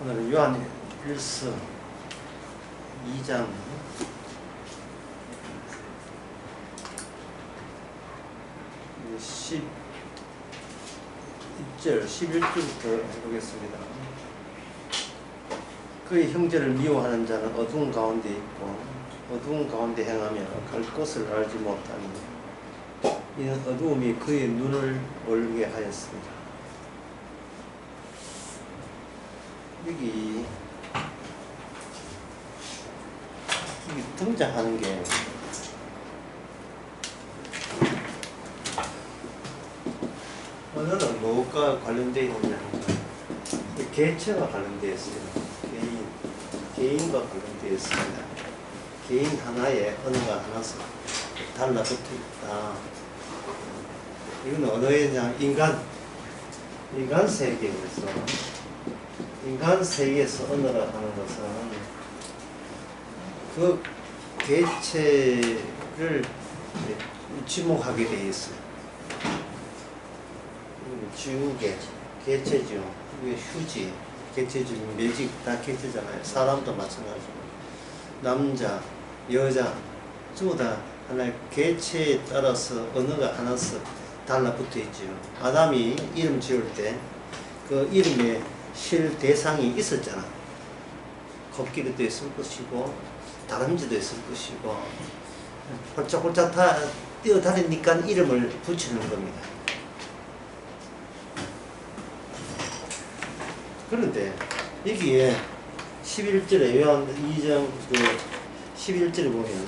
오늘은 요한일서 2장 10절, 11절부터 해보겠습니다. 그의 형제를 미워하는 자는 어두운 가운데 있고 어두운 가운데 행하며 갈 곳을 알지 못하니 이는 어두움이 그의 눈을 멀게 하였습니다. 여기 등장하는 게 오늘은 뭐가 관련되어 있느냐, 개체가 관련되어 있어요. 개인과 관련되어 있습니다. 개인 하나에 언어가 하나씩 달라붙어 있다. 이건 언어에 대한 인간 세계에서, 인간 세계에서 언어를 하는 것은 그 개체를 지목하게 되어 있어요. 지우개, 개체죠. 이게 휴지, 개체죠. 매직 다 개체잖아요. 사람도 마찬가지고. 남자, 여자, 전부 다 하나의 개체에 따라서 언어가 하나씩 달라붙어 있죠. 아담이 이름 지을 때 그 이름에 실 대상이 있었잖아. 코끼리도 있을 것이고, 다람쥐도 있을 것이고, 홀짝홀짝 다 뛰어다니니까 이름을 붙이는 겁니다. 그런데 여기에 11절에 요한 2장 11절에 보면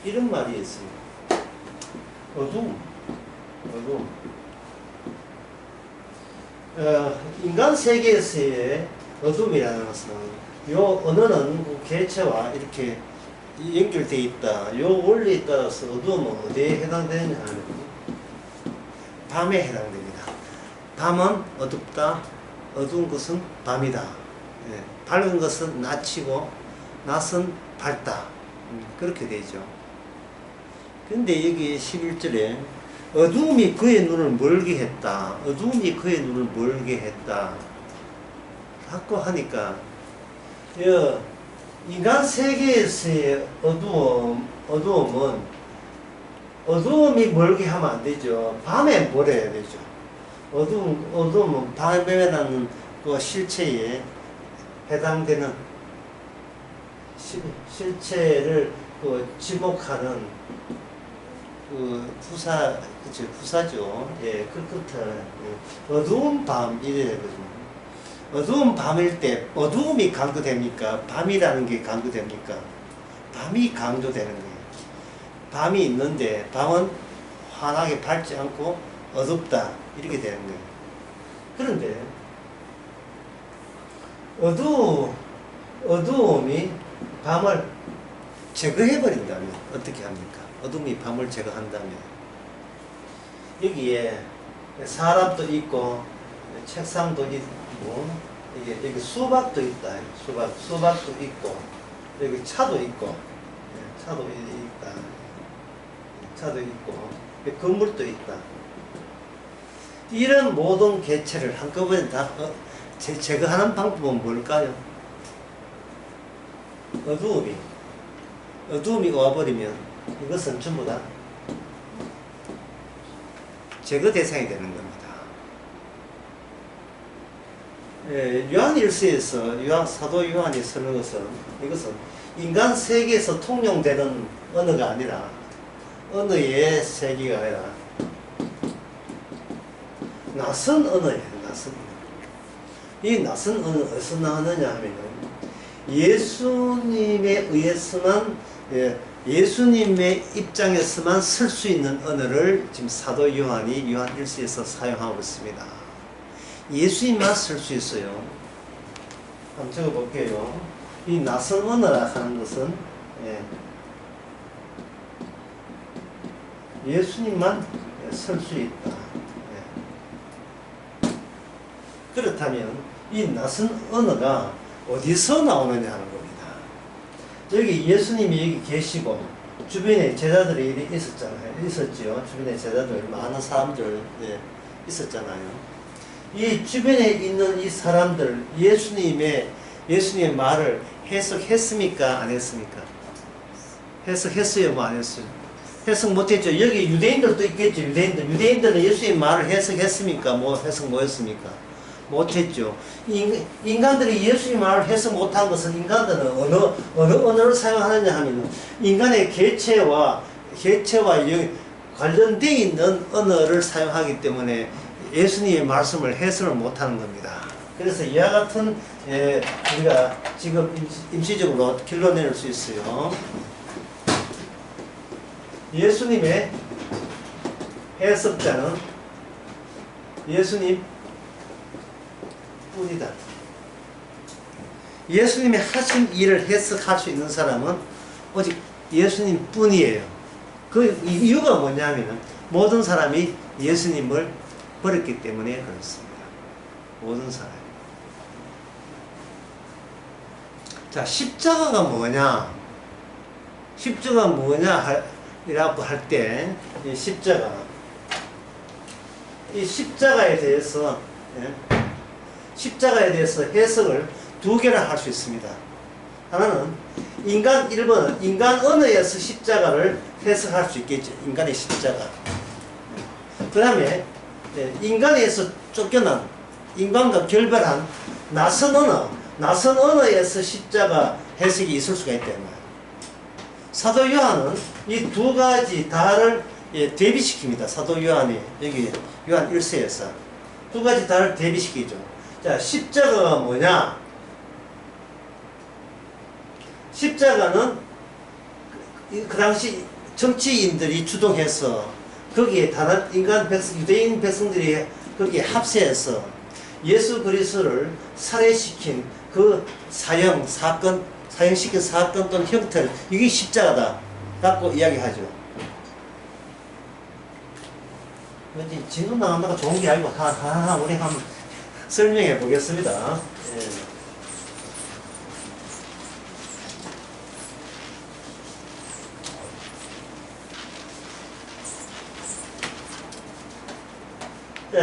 이런 말이 있습니다. 어두움. 인간 세계에서의 어둠이라는 것은 요 언어는 그 개체와 이렇게 연결되어 있다. 요 원리에 따라서 어두움은 어디에 해당되느냐 하면 밤에 해당됩니다. 밤은 어둡다. 어두운 것은 밤이다. 예, 밝은 것은 낮이고 낮은 밝다. 그렇게 되죠. 근데 여기 11절에 어두움이 그의 눈을 멀게 했다. 어두움이 그의 눈을 멀게 했다. 자꾸 하니까 인간 세계에서의 어두움이 멀게 하면 안 되죠. 밤에 뭘 해야 되죠. 어두움은 밤에 나는 그 실체에 해당되는 실체를 그 지목하는 그 부사죠. 예, 그 끝을 어두운 밤 이래야 되거든요. 어두운 밤일 때 어두움이 강조됩니까? 밤이라는 게 강조됩니까? 밤이 강조되는 거예요. 밤이 있는데 밤은 환하게 밝지 않고 어둡다 이렇게 되는 거예요. 그런데 어두움이 밤을 제거해 버린다면 어떻게 합니까? 어둠이 밤을 제거한다면 여기에 사람도 있고 책상도 있고 여기 수박도 있다. 수박도 있고 여기 차도 있고 차도 있다. 차도 있고 건물도 있다. 이런 모든 개체를 한꺼번에 다 제거하는 방법은 뭘까요? 어두움이 와버리면 이것은 전부 다 제거 대상이 되는 겁니다. 예, 요한일서에서 사도 요한이 쓰는 것은 이것은 인간 세계에서 통용되는 언어가 아니라 언어의 세계가 아니라 낯선 언어예요. 낯선 언어. 이 낯선 언어 어디서 나왔느냐 하면은 예수님에 의해서만 예수님의 입장에서만 쓸 수 있는 언어를 지금 사도 요한이 요한일서에서 사용하고 있습니다. 예수님만 쓸 수 있어요. 한번 적어볼게요. 이 낯선 언어라 하는 것은 예수님만 쓸 수 있다. 그렇다면 이 낯선 언어가 어디서 나오느냐 하는 겁니다. 여기 예수님이 여기 계시고 주변에 제자들이 있었잖아요. 있었죠. 주변에 제자들 많은 사람들 있었잖아요. 이 주변에 있는 이 사람들 예수님의 말을 해석했습니까? 안 했습니까? 해석했어요? 뭐 안 했어요? 해석 못했죠. 여기 유대인들도 있겠죠. 유대인들은 예수님의 말을 해석했습니까? 뭐 해석 뭐였습니까? 못했죠. 인간들이 예수님의 말을 해석 못한 것은 인간들은 어느 언어를 사용하느냐 하면 인간의 개체와 관련되어 있는 언어를 사용하기 때문에 예수님의 말씀을 해석을 못하는 겁니다. 그래서 이와 같은 우리가 지금 임시적으로 길러낼 수 있어요. 예수님의 해석자는 예수님 뿐이다. 예수님이 하신 일을 해석할 수 있는 사람은 오직 예수님 뿐이에요. 그 이유가 뭐냐면 모든 사람이 예수님을 버렸기 때문에 그렇습니다. 모든 사람. 자, 십자가가 뭐냐? 십자가가 뭐냐? 이라고 할 때, 이 십자가에 대해서, 십자가에 대해서 해석을 두 개를 할 수 있습니다. 하나는 인간 1번은 인간 언어에서 십자가를 해석할 수 있겠죠. 인간의 십자가. 그 다음에 인간에서 쫓겨난, 인간과 결별한 낯선 언어에서 십자가 해석이 있을 수가 있다. 사도 요한은 이 두 가지 다를 대비시킵니다. 사도 요한이 여기 요한 1세에서 두 가지 다를 대비시키죠. 자, 십자가가 뭐냐? 십자가는 그 당시 정치인들이 주동해서 거기에 다른 유대인 백성들이 거기에 합세해서 예수 그리스도를 살해시킨 그 사형시킨 사건 또는 형태를 이게 십자가다 라고 이야기하죠. 왠지 진도 나간다가 좋은 게 아니고 하나 우리 한번 설명해 보겠습니다.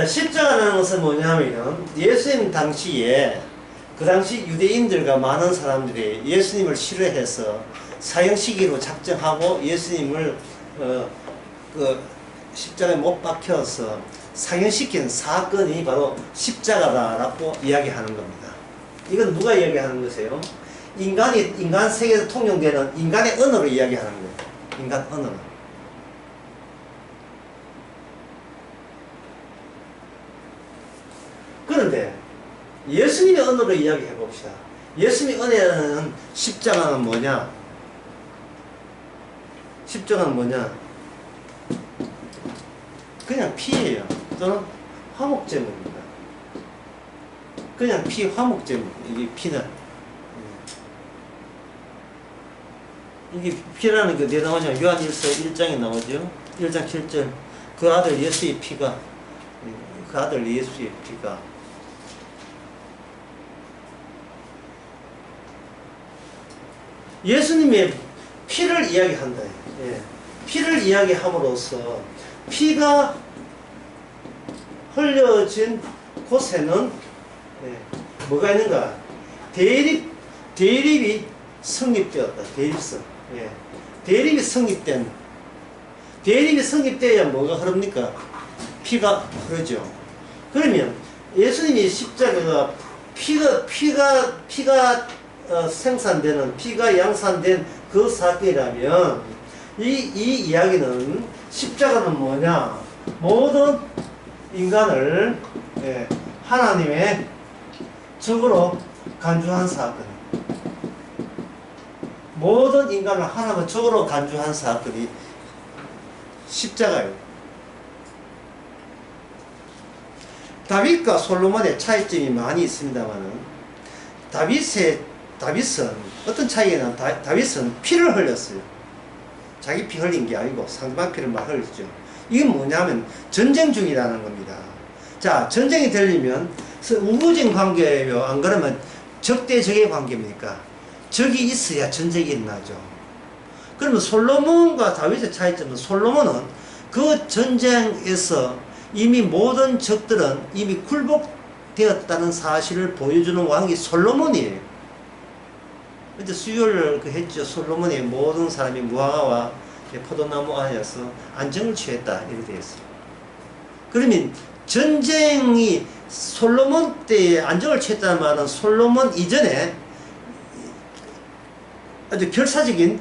십자가라는 것은 뭐냐면 예수님 당시에 그 당시 유대인들과 많은 사람들이 예수님을 싫어해서 사형시키기로 작정하고 예수님을 그 십자가에 못 박혀서 사형시킨 사건이 바로 십자가다라고 이야기하는 겁니다. 이건 누가 이야기하는 것이에요? 인간 세계에서 통용되는 인간의 언어로 이야기하는 거예요. 인간 언어로. 그런데 예수님의 언어로 이야기해 봅시다. 예수님의 언어는 십자가는 뭐냐? 십자가는 뭐냐? 그냥 피예요. 또는 화목제물입니다. 그냥 화목제물. 이게 피는. 이게 피라는 게 어디에 나오냐면 요한 1장에 나오죠. 1장 7절. 그 아들 예수의 피가 예수님의 피를 이야기한다. 피를 이야기함으로써 피가 흘려진 곳에는 뭐가 있는가? 대립이 성립되었다. 대립이 성립되어야 뭐가 흐릅니까? 피가 흐르죠. 그러면 예수님이 십자가가 피가 생산되는, 피가 양산된 그 사건이라면 이 이야기는 십자가는 뭐냐? 모든 인간을 하나님의 적으로 간주한 사건. 모든 인간을 하나님의 적으로 간주한 사건이 십자가예요. 다윗과 솔로몬의 차이점이 많이 있습니다만은 다윗은 어떤 차이가 있냐면 다윗은 피를 흘렸어요. 자기 피 흘린 게 아니고 상대방 피를 막 흘렸죠. 이건 뭐냐면 전쟁 중이라는 겁니다. 자, 전쟁이 되려면 우호적 관계예요. 안 그러면 적대적의 관계입니까? 적이 있어야 전쟁이 일어나죠. 그러면 솔로몬과 다윗의 차이점은 솔로몬은 그 전쟁에서 이미 모든 적들은 이미 굴복되었다는 사실을 보여주는 왕이 솔로몬이에요. 이제 수요를 했죠. 솔로몬이 모든 사람이 무화과와 포도나무 안에서 안정을 취했다 이렇게 되어 있어요. 그러면 전쟁이 솔로몬 때에 안정을 취했다는 말은 솔로몬 이전에 아주 결사적인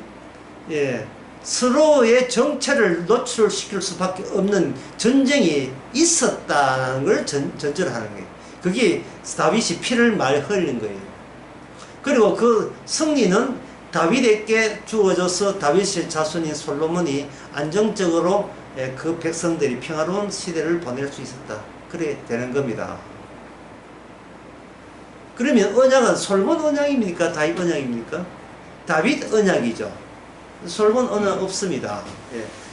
서로의 정체를 노출시킬 수밖에 없는 전쟁이 있었다는 걸 전제를 하는 거예요. 그게 다윗이 피를 많이 흘린 거예요. 그리고 그 승리는 다윗에게 주어져서 다윗의 자손인 솔로몬이 안정적으로 그 백성들이 평화로운 시대를 보낼 수 있었다. 그래 되는 겁니다. 그러면 언약은 솔로몬 언약입니까? 다윗 언약입니까? 다윗 언약이죠. 솔로몬 언약 없습니다.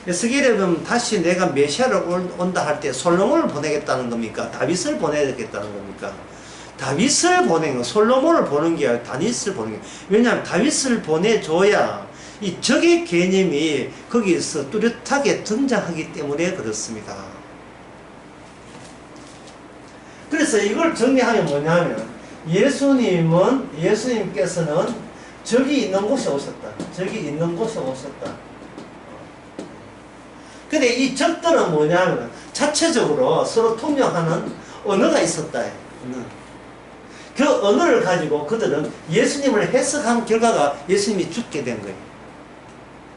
에스겔에 보면 다시 내가 메시아를 온다 할 때 솔로몬을 보내겠다는 겁니까? 다윗을 보내겠다는 겁니까? 다윗을 보낸 거, 솔로몬을 보는 게 아니라 다윗을 보는 게. 왜냐하면 다윗을 보내줘야 이 적의 개념이 거기서 뚜렷하게 등장하기 때문에 그렇습니다. 그래서 이걸 정리하면 뭐냐면 예수님께서는 적이 있는 곳에 오셨다. 적이 있는 곳에 오셨다. 근데 이 적들은 뭐냐면 자체적으로 서로 통용하는 언어가 있었다. 언어. 그 언어를 가지고 그들은 예수님을 해석한 결과가 예수님이 죽게 된 거예요.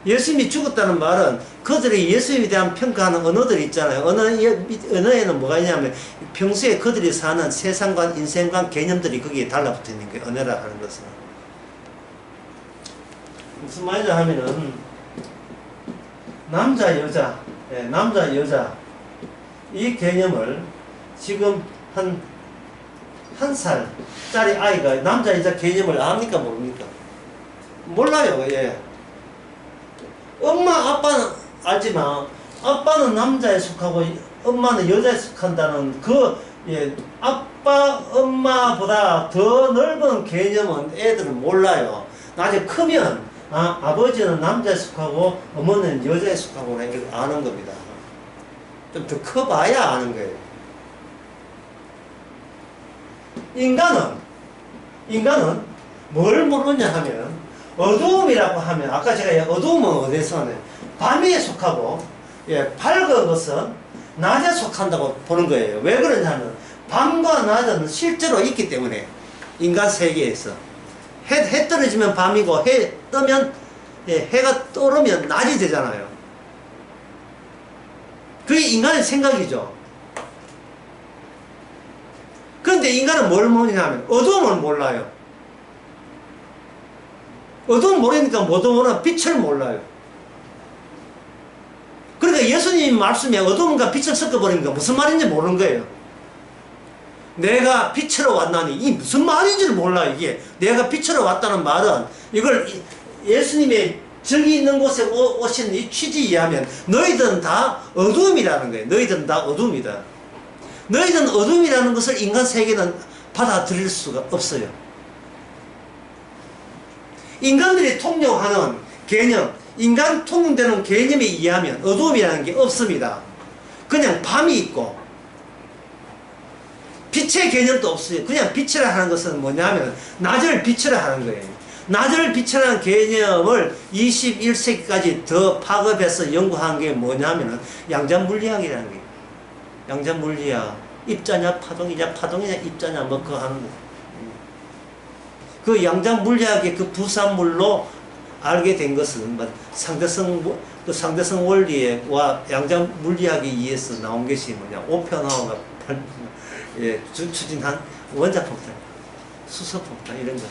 예수님이 죽었다는 말은 그들이 예수님에 대한 평가하는 언어들이 있잖아요. 언어에는 뭐가 있냐면 평소에 그들이 사는 세상관, 인생관, 개념들이 거기에 달라붙어 있는 거예요. 언어라 하는 것은. 무슨 말이냐 하면은 남자, 여자 이 개념을 지금 한 살짜리 아이가 남자, 여자 개념을 압니까? 모릅니까? 몰라요. 엄마, 아빠는 알지만 아빠는 남자에 속하고 엄마는 여자에 속한다는 아빠, 엄마보다 더 넓은 개념은 애들은 몰라요. 나중에 크면 아버지는 남자에 속하고 어머니는 여자에 속하고 이렇게 아는 겁니다. 좀 더 커봐야 아는 거예요. 인간은 뭘 모르냐 하면 어두움이라고 하면 아까 제가 어두움은 어디서 하냐 밤에 속하고 밝은 것은 낮에 속한다고 보는 거예요. 왜 그러냐면 밤과 낮은 실제로 있기 때문에 인간 세계에서 해 떨어지면 밤이고 해 뜨면 해가 떠오르면 낮이 되잖아요. 그게 인간의 생각이죠. 그런데 인간은 뭘 모르냐면 어두움을 몰라요. 어두움 모르니까 모르는 빛을 몰라요. 그러니까 예수님 말씀에 어두움과 빛을 섞어버리니까 무슨 말인지 모르는 거예요. 내가 빛으로 왔나니 이 무슨 말인지를 몰라. 이게 내가 빛으로 왔다는 말은 이걸 예수님의 적이 있는 곳에 오신 이 취지에 의하면 너희들은 다 어두움이라는 거예요. 너희들은 다 어두움이다. 너희들은 어둠이라는 것을 인간 세계는 받아들일 수가 없어요. 인간들이 통용하는 개념, 인간 통용되는 개념에 의하면 어둠이라는 게 없습니다. 그냥 밤이 있고 빛의 개념도 없어요. 그냥 빛이라 하는 것은 뭐냐면 낮을 빛이라 하는 거예요. 낮을 빛이라는 개념을 21세기까지 더 파급해서 연구한 게 뭐냐면 양자물리학이라는 거예요. 양자물리학, 입자냐 파동이냐 파동이냐 입자냐 뭐 그거 하는 거. 그 양자물리학의 그 부산물로 알게 된 것은 상대성 원리와 양자물리학에 의해서 나온 것이 뭐냐 오펜하우어가 추진한 원자폭탄, 수소폭탄 이런 거.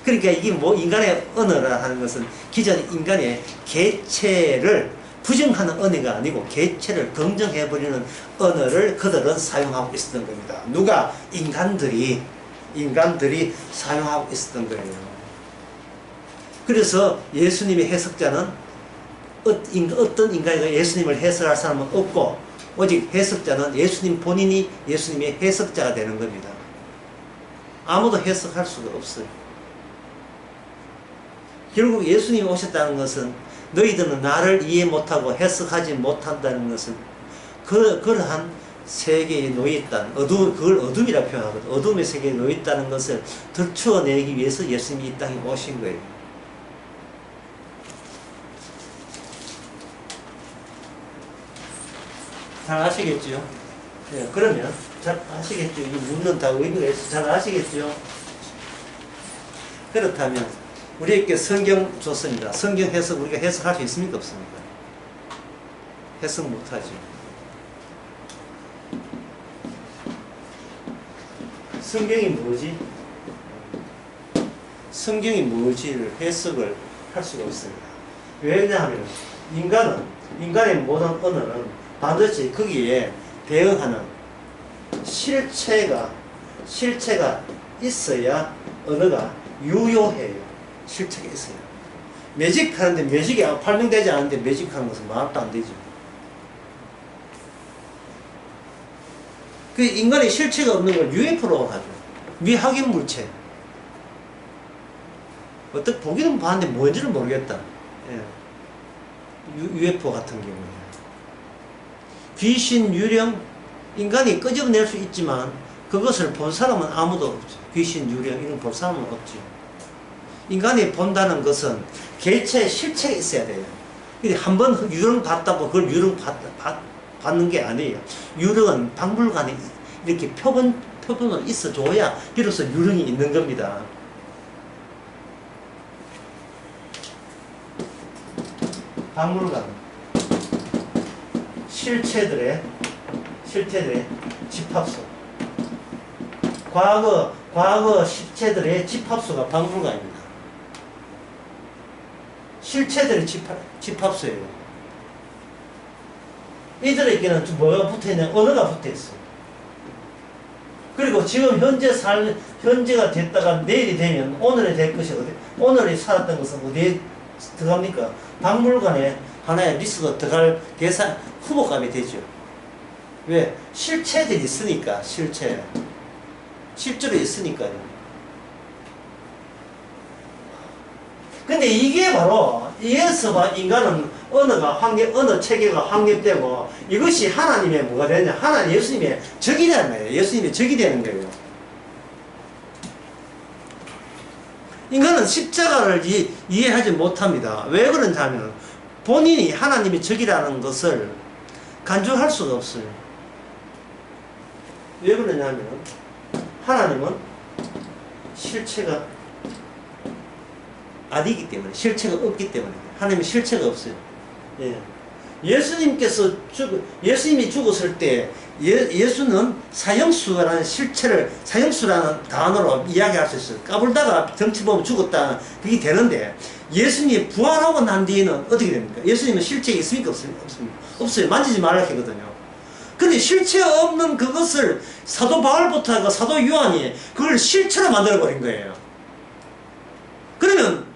그러니까 이게 뭐 인간의 언어라 하는 것은 기존 인간의 개체를 부정하는 언어가 아니고 개체를 긍정해버리는 언어를 그들은 사용하고 있었던 겁니다. 누가? 인간들이 사용하고 있었던 거예요. 그래서 예수님의 해석자는 어떤 인간이 예수님을 해석할 사람은 없고 오직 해석자는 예수님 본인이 예수님의 해석자가 되는 겁니다. 아무도 해석할 수가 없어요. 결국 예수님이 오셨다는 것은 너희들은 나를 이해 못하고 해석하지 못한다는 것은 그러한 세계에 놓여있다는 그걸 어둠이라 표현하거든. 어둠의 세계에 놓여있다는 것을 들추어내기 위해서 예수님이 이 땅에 오신 거예요. 잘 아시겠죠? 네, 그러면 잘 아시겠죠? 이 묻는다 의미가 있어. 잘 아시겠죠? 그렇다면 우리에게 성경 줬습니다. 성경 해석 우리가 해석할 수 있습니까? 없습니까? 해석 못하죠. 성경이 뭐지? 성경이 뭐지를 해석을 할 수가 없습니다. 왜냐하면 인간의 모든 언어는 반드시 거기에 대응하는 실체가 있어야 언어가 유효해요. 실체가 있어요. 매직하는데 매직이 발명되지 않는데 매직하는 것은 말도 안 되죠. 그 인간의 실체가 없는 걸 UFO라고 하죠. 미확인 물체. 어떻게 보기는 봤는데 뭔지는 모르겠다. 예. UFO 같은 경우에. 귀신, 유령, 인간이 끄집어낼 수 있지만 그것을 본 사람은 아무도 없죠. 귀신, 유령 이런 볼 사람은 없죠. 인간이 본다는 것은 개체의 실체가 있어야 돼요. 근데 한번 유령 봤다고 그걸 유령 받는 게 아니에요. 유령은 박물관에 이렇게 표본으로 있어줘야 비로소 유령이 있는 겁니다. 박물관 실체들의 집합소. 과거 실체들의 집합소가 박물관입니다. 실체들의 집합소예요. 이들에게는 뭐가 붙어있냐? 언어가 붙어있어요. 그리고 지금 현재가 됐다가 내일이 되면 오늘이 될 것이 오늘이 살았던 것은 어디에 들어갑니까? 박물관에 하나의 리스트가 들어갈 계산 후보감이 되죠. 왜? 실체들이 있으니까. 실제로 있으니까요. 근데 이게 바로 이에서 인간은 언어 체계가 확립되고 이것이 하나님의 뭐가 되냐? 예수님의 적이 되는 거예요. 예수님의 적이 되는 거예요. 인간은 십자가를 이해하지 못합니다. 왜 그런냐면 본인이 하나님의 적이라는 것을 간주할 수가 없어요. 왜 그러냐면 하나님은 실체가 아니기 때문에, 실체가 없기 때문에. 하나님은 실체가 없어요. 예. 예수님이 죽었을 때 예수는 사형수라는 실체를 사형수라는 단어로 이야기할 수 있어요. 까불다가 덩치 보면 죽었다 그게 되는데 예수님이 부활하고 난 뒤에는 어떻게 됩니까? 예수님은 실체가 있습니까? 없습니까? 없어요. 만지지 말라 하거든요. 근데 실체 없는 그것을 사도 바울부터 사도 요한이 그걸 실체로 만들어버린 거예요. 그러면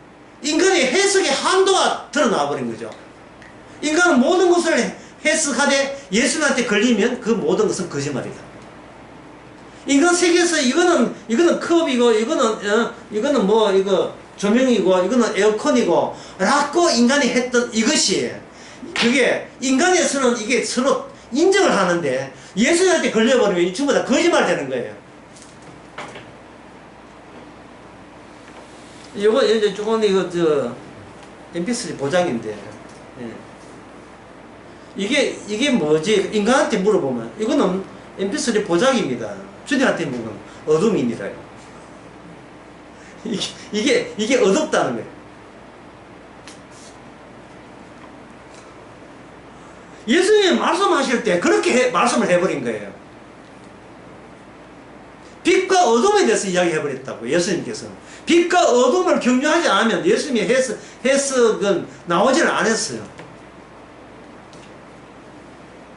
인간의 해석의 한도가 드러나 버린 거죠. 인간은 모든 것을 해석하되 예수님한테 걸리면 그 모든 것은 거짓말이다. 인간 세계에서 이거는 컵이고 이거는 뭐 이거 조명이고 이거는 에어컨이고 라고 인간이 했던 이것이 그게 인간에서는 이게 서로 인정을 하는데 예수님한테 걸려버리면 전부 다 거짓말 되는 거예요. 이거 이제 조금 이거 MP3 보장인데 이게 뭐지? 인간한테 물어보면 이거는 MP3 보장입니다. 주님한테 물으면 어둠입니다. 이게 어둡다는 거예요. 예수님이 말씀하실 때 그렇게 말씀을 해버린 거예요. 빛과 어둠에 대해서 이야기해버렸다고. 예수님께서는 빛과 어둠을 경유하지 않으면 예수님의 해석은 나오지를 않았어요.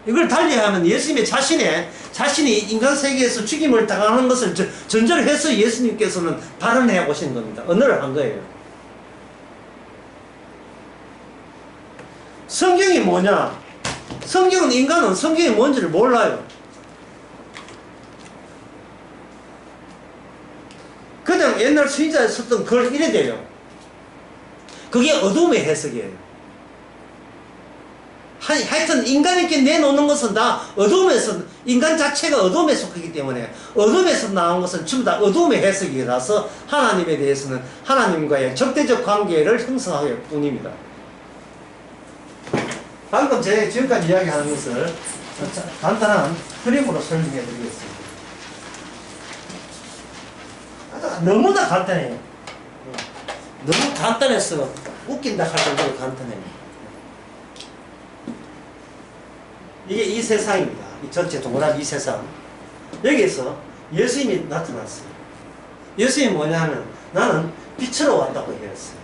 이걸 달리하면 예수님의 자신이 인간 세계에서 죽임을 당하는 것을 전제로 해서 예수님께서는 발언해 오신 겁니다. 언어를 한 거예요. 성경이 뭐냐? 인간은 성경이 뭔지를 몰라요. 그냥 옛날 수의자에 썼던 글 이래 돼요. 그게 어둠의 해석이에요. 하여튼 인간에게 내놓는 것은 다 어둠에서, 인간 자체가 어둠에 속하기 때문에 어둠에서 나온 것은 전부 다 어둠의 해석이라서 하나님에 대해서는 하나님과의 적대적 관계를 형성할 뿐입니다. 방금 제가 지금까지 이야기하는 것을 간단한 그림으로 설명해 드리겠습니다. 너무나 간단해요. 너무 간단해서 웃긴다 할 정도로 간단해요. 이게 이 세상입니다. 이 전체 동그라미 이 세상. 여기에서 예수님이 나타났어요. 예수님이 뭐냐 하면 나는 빛으로 왔다고 얘기했어요.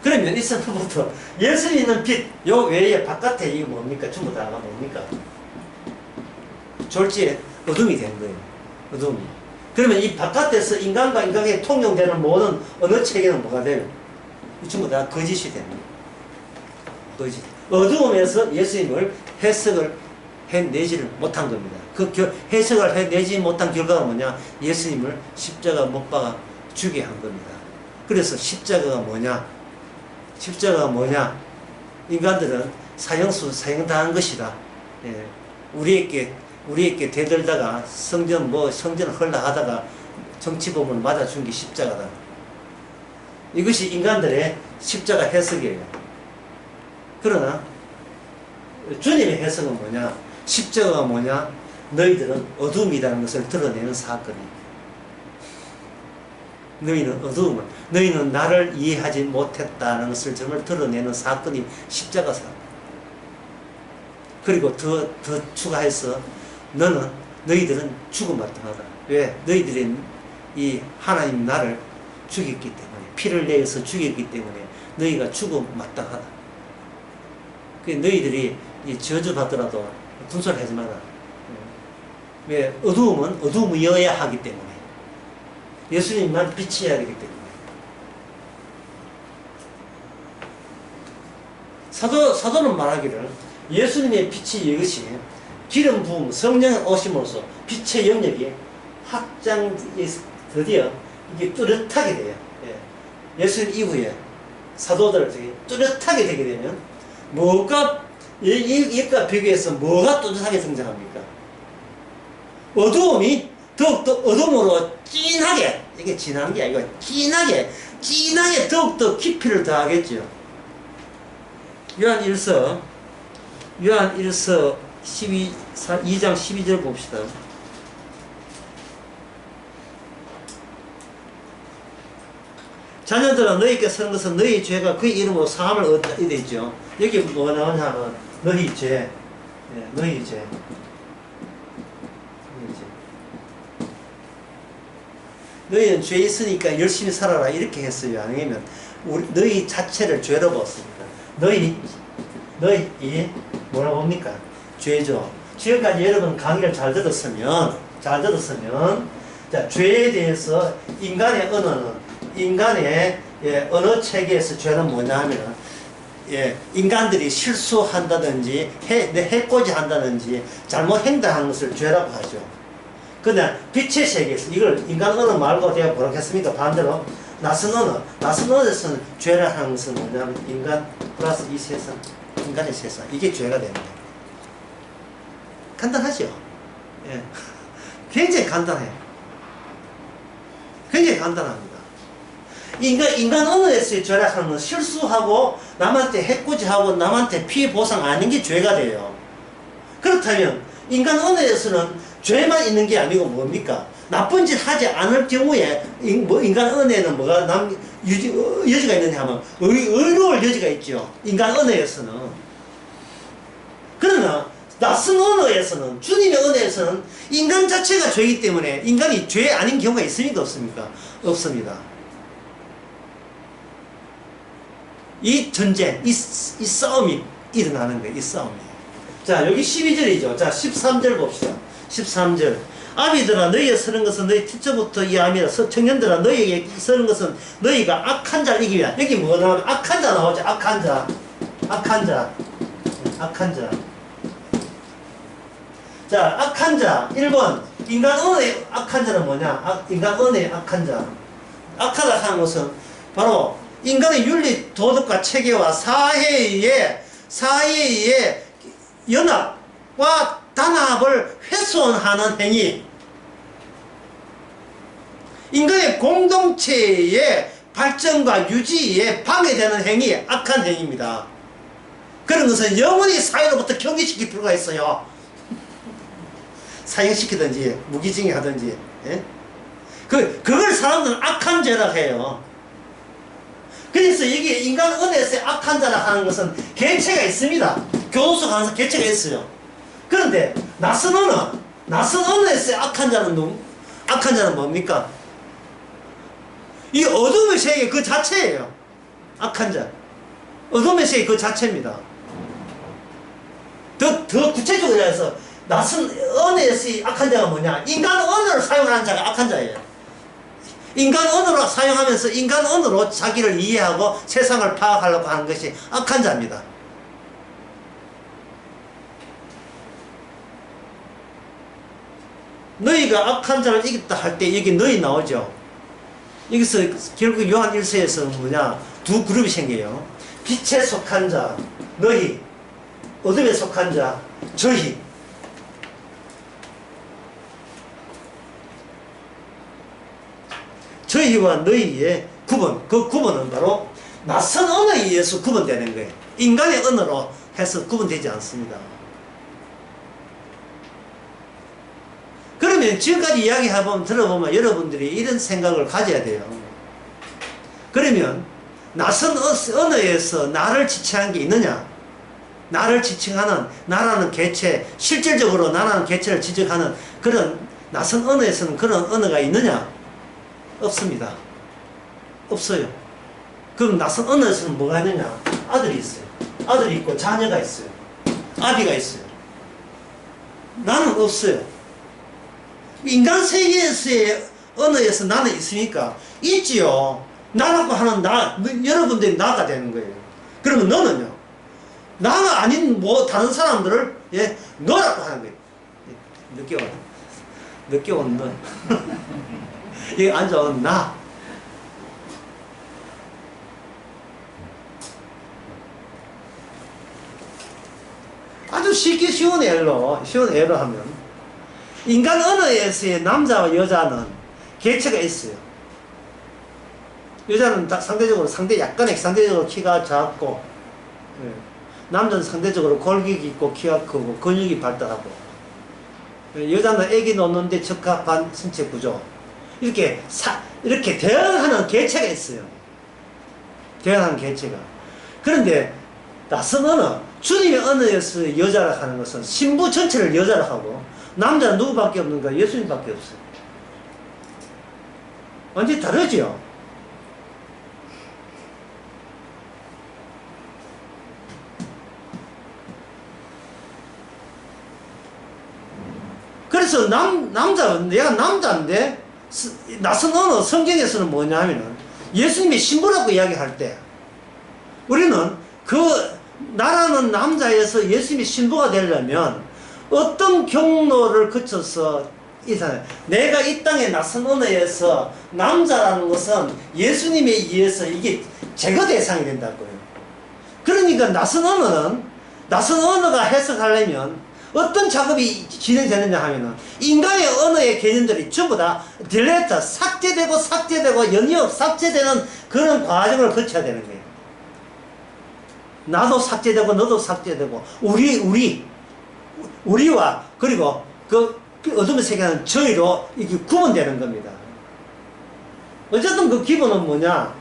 그러면 이전부터 예수님은 빛, 요 외에 바깥에 이게 뭡니까? 전부 다가 뭡니까? 졸지에 어둠이 된 거예요. 어둠이. 그러면 이 바깥에서 인간과 인간에게 통용되는 모든 어느 체계는 뭐가 돼요? 이 전부 다 거짓이 됩니다. 거짓. 어두움에서 예수님을 해석을 해내지를 못한 겁니다. 그 해석을 해내지 못한 결과가 뭐냐? 예수님을 십자가 못 박아 죽게 한 겁니다. 그래서 십자가가 뭐냐? 십자가가 뭐냐? 인간들은 사형당한 것이다. 예. 우리에게 대들다가 성전을 헐라 하다가 정치범을 맞아 준 게 십자가다. 이것이 인간들의 십자가 해석이에요. 그러나 주님의 해석은 뭐냐? 십자가가 뭐냐? 너희들은 어둠이라는 것을 드러내는 사건이에요. 너희는 어두움을, 너희는 나를 이해하지 못했다는 것을 정말 드러내는 사건이 십자가 사건. 그리고 더 추가해서 너희들은 죽음 마땅하다. 왜? 너희들이 이 하나님 나를 죽였기 때문에, 피를 내어서 죽였기 때문에 너희가 죽음 마땅하다. 그 너희들이 이 저주받더라도 군소리 하지 마라. 왜? 어두움은 어두움이어야 하기 때문에. 예수님만 빛이어야 되기 때문에. 사도는 말하기를 예수님의 빛이 이것이 기름 부음, 성령의 오심으로써 빛의 영역이 드디어 이게 뚜렷하게 돼요. 예수님 이후에 사도들 뚜렷하게 되게 되면 뭐가 이것과 비교해서 뭐가 뚜렷하게 등장합니까? 어두움이 더욱더 어둠으로 진하게, 이게 진한 게 아니고 진하게 더욱더 깊이를 더하겠죠. 요한 1서 2장 12절 봅시다. 자녀들아 너희에게 쓰는 것은 너희 죄가 그의 이름으로 사함을 얻게 되죠. 여기 뭐 나오냐면 너희 죄, 너희 죄. 너희는 죄 있으니까 열심히 살아라 이렇게 했어요. 아니면 너희 자체를 죄로 봤습니다. 너희 뭐라고 봅니까? 죄죠. 지금까지 여러분 강의를 잘 들었으면 자, 죄에 대해서 인간의 언어 체계에서 죄는 뭐냐 하면 인간들이 실수한다든지 해코지 한다든지 잘못 행동한 것을 죄라고 하죠. 그냥 빛의 세계에서 이걸 인간 언어 말고 제가 뭐라고 했습니까? 반대로 낯선 언어에서는 죄라 하는 것은 뭐냐면 인간 플러스 이 세상, 인간의 세상, 이게 죄가 됩니다. 간단하죠? 예. 굉장히 간단해요. 굉장히 간단합니다. 인간 언어에서의 죄라 하는 건 실수하고 남한테 해코지하고 남한테 피해 보상 안 하는 게 죄가 돼요. 그렇다면 인간 언어에서는 죄만 있는 게 아니고 뭡니까? 나쁜 짓 하지 않을 경우에 인간 언어에는 뭐가 여지가 있느냐 하면 의로울 여지가 있죠. 인간 언어에서는. 그러나 낯선 언어에서는, 주님의 언어에서는 인간 자체가 죄이기 때문에 인간이 죄 아닌 경우가 있습니까? 없습니까? 없습니다. 이 전쟁, 이 싸움이 일어나는 거예요. 이 싸움이. 자, 여기 12절이죠. 자, 13절 봅시다. 13절. 아비들아 너희에 서는 것은 너희 태초부터 이함이라. 청년들아 너희에게 서는 것은 너희가 악한 자를 이기기 위한. 여기 뭐 나오면 악한 자 나오죠. 악한 자. 자, 악한 자 1번. 인간 언어의 악한 자는 뭐냐? 인간 언어의 악한 자. 악하다 하는 것은 바로 인간의 윤리, 도덕과 체계와 사회의 사이의 연합과 단합을 훼손하는 행위, 인간의 공동체의 발전과 유지에 방해되는 행위, 악한 행위입니다. 그런 것은 영원히 사회로부터 경계시킬 필요가 있어요. 사형시키든지 무기징역 하든지. 예? 그걸 사람들은 악한 죄라 해요. 그래서 이게 인간 은혜에서의 악한 자라 하는 것은 개체가 있습니다. 교도소 가면서 개체가 있어요. 그런데 낯선 언어에서의 악한 자는 뭡니까? 이 어둠의 세계 그 자체예요. 악한 자. 어둠의 세계 그 자체입니다. 더 구체적으로 해서 낯선 언어에서의 악한 자가 뭐냐? 인간 언어를 사용하는 자가 악한 자예요. 인간 언어로 사용하면서 인간 언어로 자기를 이해하고 세상을 파악하려고 하는 것이 악한 자입니다. 너희가 악한 자를 이겼다 할 때 여기 너희 나오죠. 여기서 결국 요한 1서에서는 뭐냐? 두 그룹이 생겨요. 빛에 속한 자, 너희. 어둠에 속한 자, 저희. 저희와 너희의 구분, 그 구분은 바로 낯선 언어에 의해서 구분되는 거예요. 인간의 언어로 해서 구분되지 않습니다. 그러면 지금까지 이야기해보면 들어보면 여러분들이 이런 생각을 가져야 돼요. 그러면 낯선 언어에서 나를 지칭한 게 있느냐? 나를 지칭하는 나라는 개체, 실질적으로 나라는 개체를 지적하는 그런 낯선 언어에서는 그런 언어가 있느냐? 없습니다. 없어요. 그럼 낯선 언어에서는 뭐가 있느냐? 아들이 있어요. 아들이 있고 자녀가 있어요. 아비가 있어요. 나는 없어요. 인간 세계에서의 언어에서 나는 있으니까 있지요. 나라고 하는 여러분들이 나가 되는 거예요. 그러면 너는요? 나가 아닌 다른 사람들을 너라고 하는 거예요. 늦게 온 너. 여기 앉아온 나. 아주 쉬운 예로 하면 인간 언어에서의 남자와 여자는 개체가 있어요. 여자는 상대적으로 상대적으로 키가 작고, 남자는 상대적으로 골격이 있고 키가 크고 근육이 발달하고, 여자는 애기 놓는데 적합한 신체 구조. 이렇게 대응하는 개체가 있어요. 대응하는 개체가. 그런데 낯선 언어, 주님의 언어에서 여자라 하는 것은 신부 전체를 여자라 하고, 남자는 누구밖에 없는가? 예수님밖에 없어요. 완전히 다르죠? 그래서 내가 남자인데, 낯선 언어 성경에서는 뭐냐면은 예수님이 신부라고 이야기할 때 우리는 나라는 남자에서 예수님이 신부가 되려면 어떤 경로를 거쳐서 내가 이 땅의 낯선 언어에서 남자라는 것은 예수님에 의해서 이게 제거 대상이 된다고요. 그러니까 낯선 언어가 해석하려면 어떤 작업이 진행되느냐 하면은 인간의 언어의 개념들이 전부 다 딜레이터 삭제되고 연이어 삭제되는 그런 과정을 거쳐야 되는 거예요. 나도 삭제되고 너도 삭제되고 우리와 그리고 그 어둠의 세계는 저희로 이게 구분되는 겁니다. 어쨌든 그 기본은 뭐냐?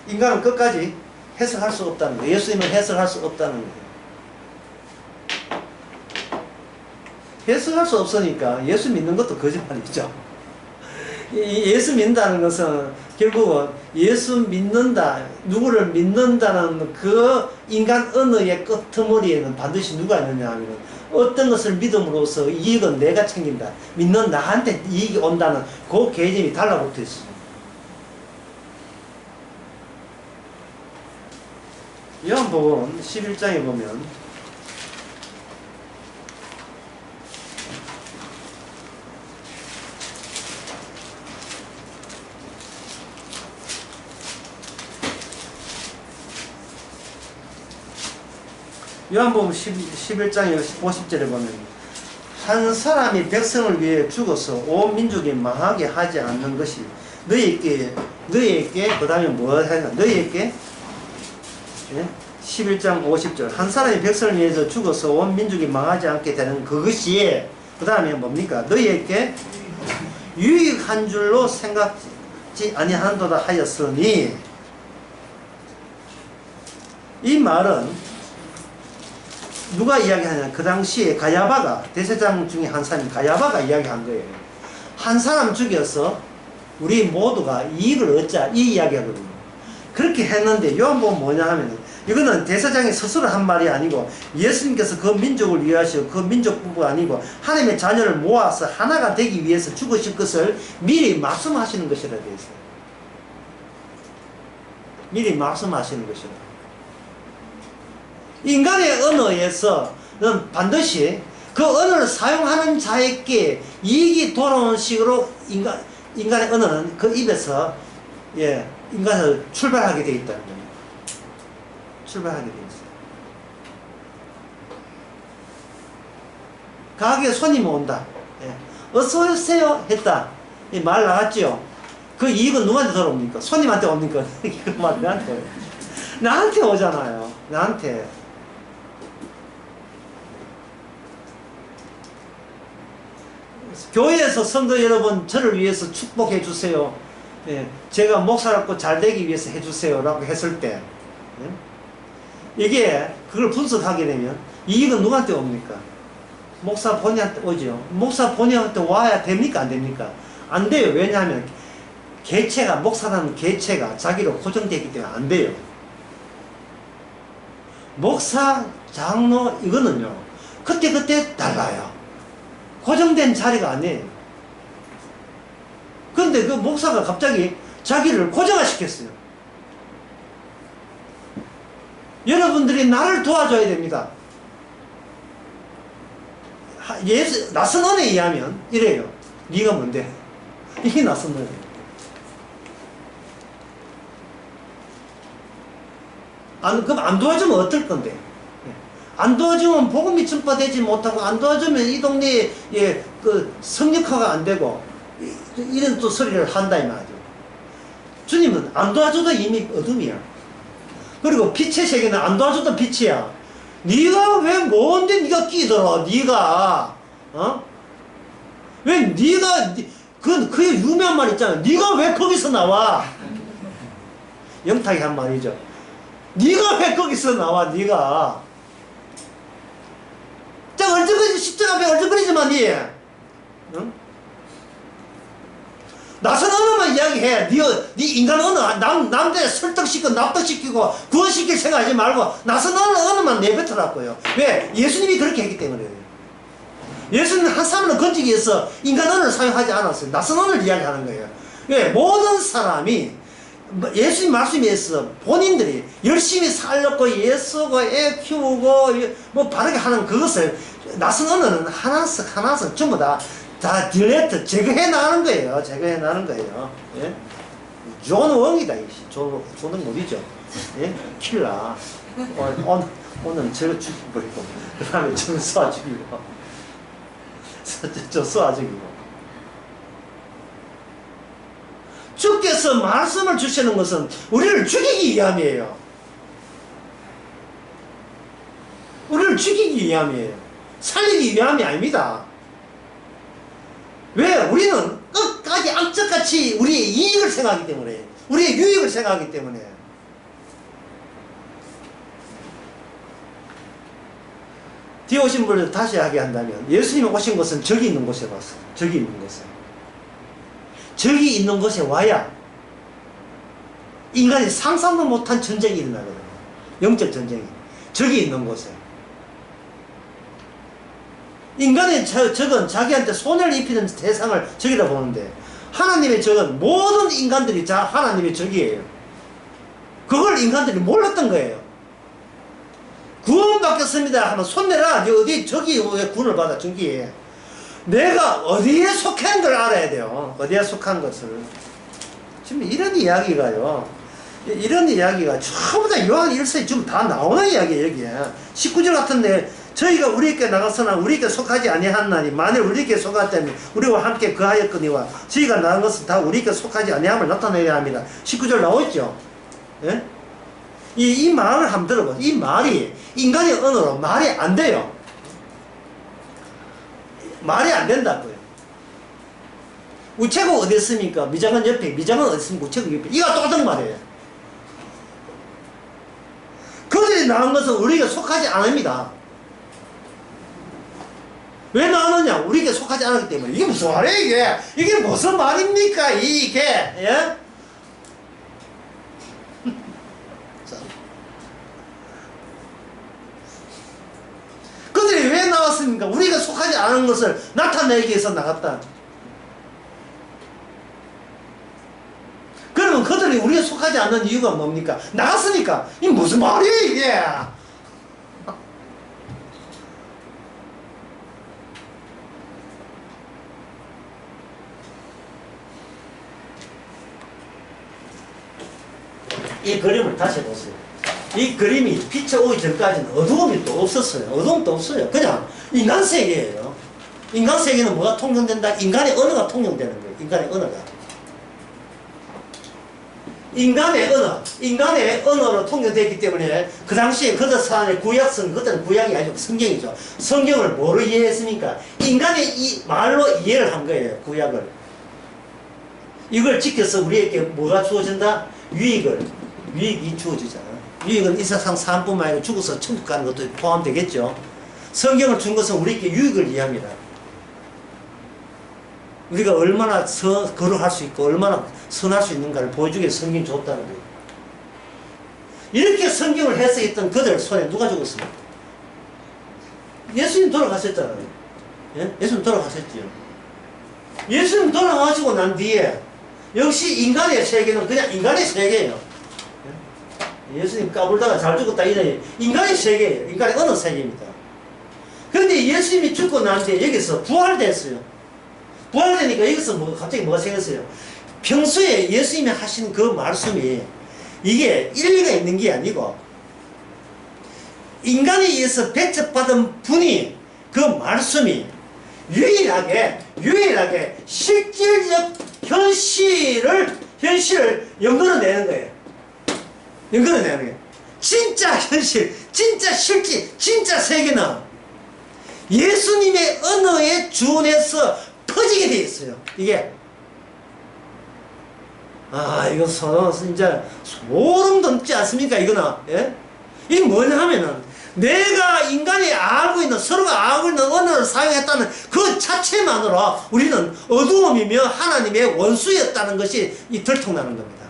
인간은 끝까지 해석할 수 없다는 거예요. 예수님은 해석할 수 없다는 거예요. 해석할 수 없으니까 예수 믿는 것도 거짓말이죠. 예수 믿는다는 것은 결국은 예수 믿는다, 누구를 믿는다는 그 인간 언어의 끄트머리에는 반드시 누가 있느냐 하면 어떤 것을 믿음으로써 이익은 내가 챙긴다. 믿는 나한테 이익이 온다는 그 개념이 달라붙어 있습니다. 요한복음 11장에 보면 요한복음 11장 50절에 보면 한 사람이 백성을 위해 죽어서 온 민족이 망하게 하지 않는 것이 너희에게 그 다음에 뭐 하냐 너희에게 11장 50절 한 사람이 백성을 위해서 죽어서 온 민족이 망하지 않게 되는 그것이 그 다음에 뭡니까 너희에게 유익한 줄로 생각지 아니한도다 하였으니 이 말은 누가 이야기하냐 그 당시에 가야바가 대제사장 중에 한 사람이 가야바가 이야기한 거예요. 한 사람 죽여서 우리 모두가 이익을 얻자 이 이야기하거든요. 그렇게 했는데 요한복음 뭐냐 하면은 이거는 대제사장이 스스로 한 말이 아니고 예수님께서 그 민족을 위하시고 그 민족뿐만 아니고 하나님의 자녀를 모아서 하나가 되기 위해서 죽으실 것을 미리 말씀하시는 것이라 되어 있어요. 미리 말씀하시는 것이라. 인간의 언어에서는 반드시 그 언어를 사용하는 자에게 이익이 돌아오는 식으로 인간의 언어는 그 입에서 인간을 출발하게 되어 있다는 겁니다. 출발하게 되어 있어요. 가게에 손님이 온다. 어서 오세요 했다. 이 말 나갔죠. 그 이익은 누구한테 돌아옵니까? 손님한테 옵니까? 그 말 나한테 오잖아요. 나한테. 교회에서 성도 여러분 저를 위해서 축복해 주세요. 제가 목사롭고 잘 되기 위해서 해주세요 라고 했을 때 이게 그걸 분석하게 되면 이익은 누구한테 옵니까? 목사 본인한테 오죠. 목사 본인한테 와야 됩니까? 안 됩니까? 안 돼요. 왜냐하면 개체가 목사라는 개체가 자기로 고정되기 때문에 안 돼요. 목사, 장로 이거는요 그때 달라요. 고정된 자리가 아니에요. 그런데 그 목사가 갑자기 자기를 고정화시켰어요. 여러분들이 나를 도와줘야 됩니다. 낯선 은혜에 의하면 이래요. 네가 뭔데? 이게 낯선 은혜. 그럼 안 도와주면 어떨 건데? 안 도와주면 복음이 전파되지 못하고 안 도와주면 이 동네에 그 성역화가 안 되고 이런 또 소리를 한다 이 말이죠. 주님은 안 도와줘도 이미 어둠이야. 그리고 빛의 세계는 안 도와줘도 빛이야. 네가 왜 뭔데 네가 끼더라. 네가 왜 네가 그 유명한 말 있잖아. 네가 왜 거기서 나와? 영탁이 한 말이죠. 네가 왜 거기서 나와? 네가 자 얼쩡거리지 십자가 앞에 얼쩡거리지만 네 낯선 언어만 이야기해. 네 인간 언어 남들 설득시키고 납득시키고 구원시킬 생각하지 말고 낯선 언어만 내뱉으라고요. 왜? 예수님이 그렇게 했기 때문에. 예수님은 한 사람을 건지기 위해서 인간 언어를 사용하지 않았어요. 낯선 언어를 이야기하는 거예요. 왜? 모든 사람이 예수님 말씀에 의해서 본인들이 열심히 살렸고 애쓰고 애 키우고 뭐 바르게 하는 그것을 낯선 언어는 하나씩 전부 다 딜레트 제거해 나가는 거예요. 제거해 나가는 거예요. 예? 존 웡이다. 존은 어디죠? 예? 킬러. 오늘 저거 죽이고 그 다음에 저 쏴 죽이고 저 쏴 죽이고. 주께서 말씀을 주시는 것은 우리를 죽이기 위함이에요. 우리를 죽이기 위함이에요. 살리기 위함이 아닙니다. 왜? 우리는 끝까지 악착같이 우리의 이익을 생각하기 때문에, 우리의 유익을 생각하기 때문에. 뒤에 오신 분을 다시 하게 한다면 예수님이 오신 것은 저기 있는 곳에 왔어요. 저기 있는 곳에. 저기 있는 곳에 와야 인간이 상상도 못한 전쟁이 일어나거든요. 영적 전쟁이. 저기 있는 곳에. 인간의 적은 자기한테 손해를 입히는 대상을 적이라 보는데 하나님의 적은 모든 인간들이 다 하나님의 적이에요. 그걸 인간들이 몰랐던 거예요. 구원받겠습니다 하면 손 내라. 어디 저기 왜 구원을 받아 저기에. 내가 어디에 속한 걸 알아야 돼요. 어디에 속한 것을. 지금 이런 이야기가요. 이런 이야기가 전부 다 요한 1서에 지금 다 나오는 이야기예요, 여기에. 19절 같은데, 저희가 우리에게 나갔으나 우리에게 속하지 아니하나니 만일 우리에게 속았다면 우리와 함께 거하였거니와 저희가 나간 것은 다 우리에게 속하지 아니함을 나타내야 합니다. 19절 나오죠? 예? 이 말을 한번 들어보세요. 이 말이 인간의 언어로 말이 안 돼요. 말이 안 된다고요. 우체국 어디 있습니까? 미장원 옆에. 미장원 어디 있습니까? 우체국 옆에. 이거 똑같은 말이에요. 그들이 나온 것은 우리에게 속하지 않습니다. 왜 나오느냐? 우리에게 속하지 않았기 때문에. 이게 무슨 말이에요, 이게? 이게 무슨 말입니까, 이게? 예? 그들이 왜 나왔습니까? 우리가 속하지 않은 것을 나타내기 위해서 나갔다. 그러면 그들이 우리가 속하지 않는 이유가 뭡니까? 나갔으니까. 이게 무슨 말이에요, 이게? 이 그림을 다시 보세요. 이 그림이 빛이 오기 전까지는 어두움이 또 없었어요. 어두움도 없어요. 그냥 인간 세계예요. 인간 세계는 뭐가 통용된다? 인간의 언어가 통용되는 거예요. 인간의 언어가. 인간의 언어로 통용되기 때문에 그 당시에 그들 사안의 구약성, 그들은 구약이 아니고 성경이죠. 성경을 뭐로 이해했습니까? 인간의 이 말로 이해를 한 거예요. 구약을. 이걸 지켜서 우리에게 뭐가 주어진다? 유익이 주어지잖아. 유익은 이 세상 삶뿐만 아니라 죽어서 천국 가는 것도 포함되겠죠. 성경을 준 것은 우리에게 유익을 이해합니다. 우리가 얼마나 거룩할 수 있고 얼마나 선할 수 있는가를 보여주기 위해서 성경이 줬다는 거예요. 이렇게 성경을 해석했던 그들 손에 누가 죽었습니까? 예수님 돌아가셨잖아요. 예? 예수님 돌아가셨지요. 예수님 돌아가시고 난 뒤에 역시 인간의 세계는 그냥 인간의 세계예요. 예수님 까불다가 잘 죽었다 이런 인간의 세계예요. 인간의 어느 세계입니다. 그런데 예수님이 죽고 난 뒤에 여기서 부활됐어요. 부활되니까 여기서 갑자기 뭐가 생겼어요? 평소에 예수님이 하신 그 말씀이 이게 일리가 있는 게 아니고 인간에 의해서 배척받은 분이 그 말씀이 유일하게 실질적 현실을 연결해내는 거예요. 연결해내는 거예요. 진짜 현실, 진짜 실질, 진짜 세계는 예수님의 언어에 준해서 퍼지게 돼 있어요. 이게 이거 진짜 소름 돋지 않습니까? 이거는 예? 이게 뭐냐 하면은 내가 인간이 알고 있는 서로가 알고 있는 언어를 사용했다는 그 자체만으로 우리는 어두움이며 하나님의 원수였다는 것이 들통나는 겁니다.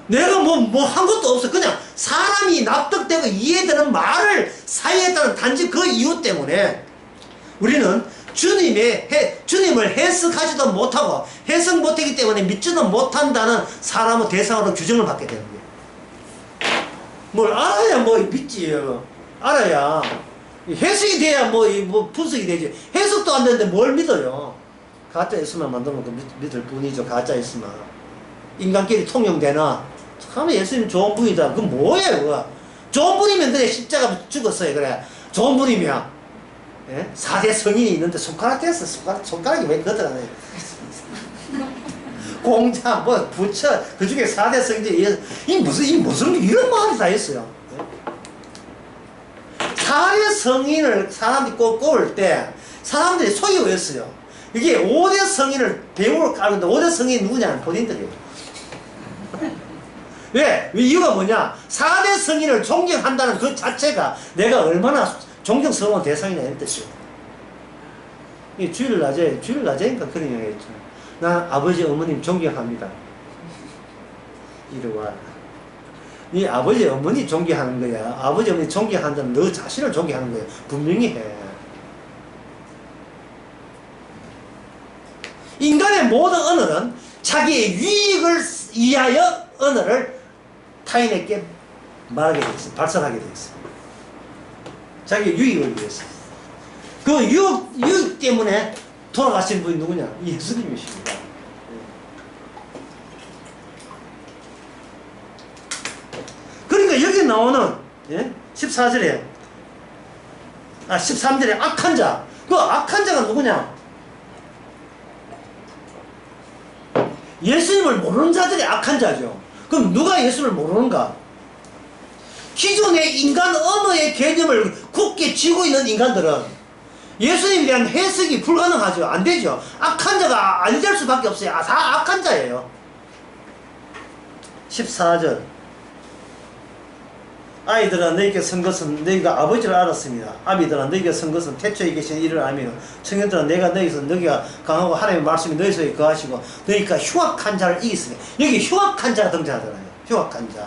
내가 뭐 한 것도 없어. 그냥 사람이 납득되고 이해되는 말을 사용했다는 단지 그 이유 때문에 우리는 주님을 해석하지도 못하고 해석 못하기 때문에 믿지도 못한다는 사람의 대상으로 규정을 받게 되는 거예요. 뭘 알아야 믿지요. 알아야 해석이 돼야 분석이 되지. 해석도 안 되는데 뭘 믿어요. 가짜 예수만 만들어놓고 믿을 뿐이죠. 가짜 예수만. 인간끼리 통용되나? 참 예수님 좋은 분이다. 그건 뭐예요 그거? 좋은 분이면 그래 십자가 죽었어요. 그래 좋은 분이면. 예? 4대 성인이 있는데 손가락 댔어. 손가락이 왜 그러더라고요. 공자 부처 그 중에 4대 성인이 무슨 이런 말이 다 있어요. 4대 성인을 사람들이 꼽을 때 사람들이 속이 왜였어요? 이게 5대 성인을 배우로 까는데 5대 성인이 누구냐면 본인들이에요. 왜? 이유가 뭐냐? 4대 성인을 존경한다는 그 자체가 내가 얼마나 존경스러운 대상이냐 이런 뜻이에요. 이 주일 낮에니까 그런 얘기했죠. 난 아버지 어머님 존경합니다. 이리 와. 네 아버지 어머니 존경하는 거야. 아버지 어머니 존경한다는 너 자신을 존경하는 거야. 분명히 해. 인간의 모든 언어는 자기의 유익을 위하여 언어를 타인에게 말하게 돼 있어. 발설하게 돼 있어. 자기 유익을 위해서. 그 유익 때문에 돌아가신 분이 누구냐? 예수님이십니다. 나오는, 예? 14절에, 13절에 악한 자. 그 악한 자가 누구냐? 예수님을 모르는 자들이 악한 자죠. 그럼 누가 예수를 모르는가? 기존의 인간 언어의 개념을 굳게 쥐고 있는 인간들은 예수님에 대한 해석이 불가능하죠. 안 되죠. 악한 자가 안 될 수밖에 없어요. 다 악한 자예요. 14절. 아이들아 너희에게 선 것은 너희가 아버지를 알았습니다. 아비들아 너희에게 선 것은 태초에 계신 이를 알며 청년들아 내가 너희에서 너희가 강하고 하나님의 말씀이 너희 속에 거하시고 너희가 흉악한 자를 이기으며 여기 흉악한 자가 등장하잖아요. 흉악한 자.